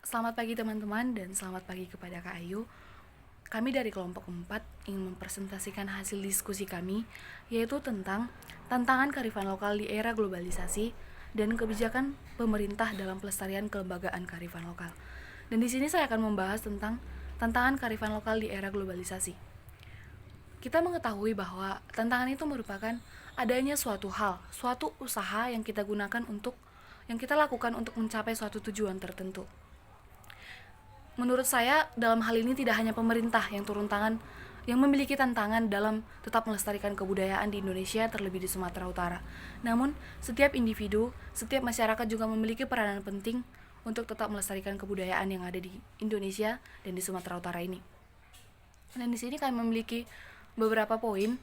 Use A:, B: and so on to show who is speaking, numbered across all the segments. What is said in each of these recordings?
A: Selamat pagi teman-teman dan selamat pagi kepada Kak Ayu. Kami dari kelompok 4 ingin mempresentasikan hasil diskusi kami, yaitu tentang tantangan kearifan lokal di era globalisasi dan kebijakan pemerintah dalam pelestarian kelembagaan kearifan lokal. Dan di sini saya akan membahas tentang tantangan kearifan lokal di era globalisasi. Kita mengetahui bahwa tantangan itu merupakan adanya suatu hal, suatu usaha yang kita gunakan yang kita lakukan untuk mencapai suatu tujuan tertentu. Menurut saya dalam hal ini tidak hanya pemerintah yang turun tangan, yang memiliki tantangan dalam tetap melestarikan kebudayaan di Indonesia terlebih di Sumatera Utara. Namun, setiap individu, setiap masyarakat juga memiliki peranan penting untuk tetap melestarikan kebudayaan yang ada di Indonesia dan di Sumatera Utara ini. Dan di sini kami memiliki beberapa poin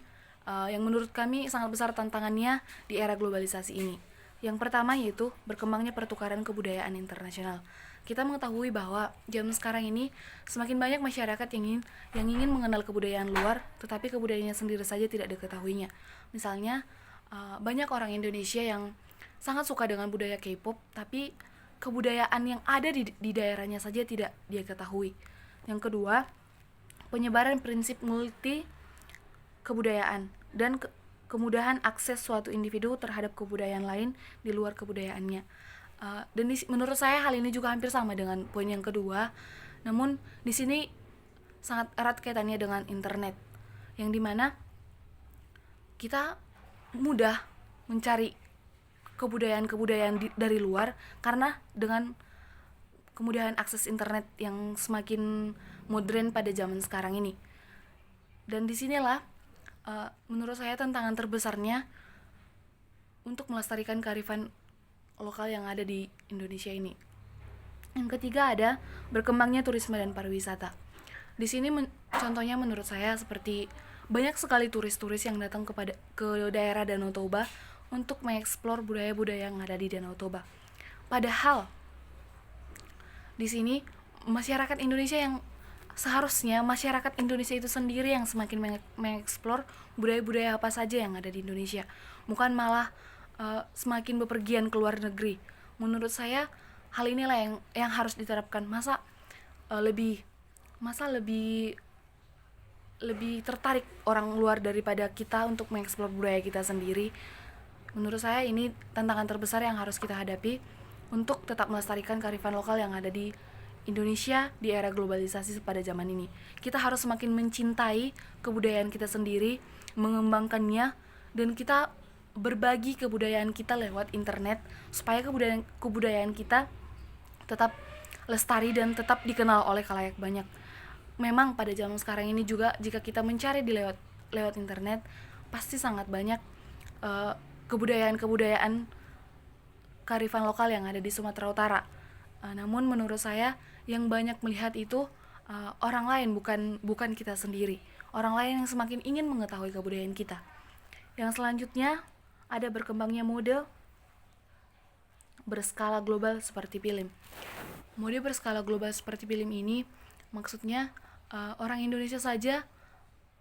A: yang menurut kami sangat besar tantangannya di era globalisasi ini. Yang pertama yaitu berkembangnya pertukaran kebudayaan internasional. Kita mengetahui bahwa zaman sekarang ini semakin banyak masyarakat yang ingin mengenal kebudayaan luar, tetapi kebudayaannya sendiri saja tidak diketahuinya. Misalnya, banyak orang Indonesia yang sangat suka dengan budaya K-pop, tapi kebudayaan yang ada di daerahnya saja tidak dia ketahui. Yang kedua, penyebaran prinsip multi kebudayaan dan kemudahan akses suatu individu terhadap kebudayaan lain di luar kebudayaannya. Dan menurut saya hal ini juga hampir sama dengan poin yang kedua. Namun di sini sangat erat kaitannya dengan internet, yang dimana kita mudah mencari kebudayaan dari luar karena dengan kemudahan akses internet yang semakin modern pada zaman sekarang ini. Dan disinilah menurut saya tantangan terbesarnya untuk melestarikan kearifan lokal yang ada di Indonesia ini. Yang ketiga ada berkembangnya turisme dan pariwisata. Di sini contohnya menurut saya seperti banyak sekali turis-turis yang datang ke daerah Danau Toba untuk mengeksplor budaya-budaya yang ada di Danau Toba. Padahal di sini masyarakat Indonesia yang seharusnya masyarakat Indonesia itu sendiri yang semakin mengeksplor budaya-budaya apa saja yang ada di Indonesia, bukan malah semakin bepergian ke luar negeri. Menurut saya hal inilah yang harus diterapkan. Masa lebih tertarik orang luar daripada kita untuk mengeksplor budaya kita sendiri. Menurut saya ini tantangan terbesar yang harus kita hadapi untuk tetap melestarikan kearifan lokal yang ada di Indonesia di era globalisasi pada zaman ini. Kita harus semakin mencintai kebudayaan kita sendiri, mengembangkannya, dan kita berbagi kebudayaan kita lewat internet supaya kebudayaan kita tetap lestari dan tetap dikenal oleh khalayak banyak. Memang pada zaman sekarang ini juga jika kita mencari di lewat internet pasti sangat banyak kebudayaan kearifan lokal yang ada di Sumatera Utara. Namun menurut saya yang banyak melihat itu orang lain, bukan kita sendiri. Orang lain yang semakin ingin mengetahui kebudayaan kita. Yang selanjutnya ada berkembangnya mode berskala global seperti film. Mode berskala global seperti film ini maksudnya orang Indonesia saja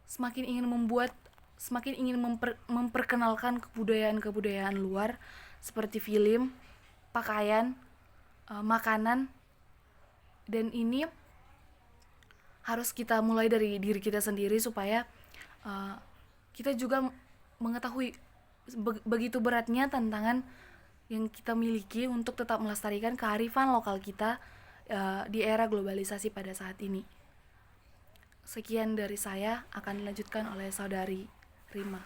A: semakin ingin memperkenalkan kebudayaan luar seperti film, pakaian, makanan, dan ini harus kita mulai dari diri kita sendiri supaya kita juga mengetahui begitu beratnya tantangan yang kita miliki untuk tetap melestarikan kearifan lokal kita di era globalisasi pada saat ini. Sekian dari saya, akan dilanjutkan oleh saudari Rima.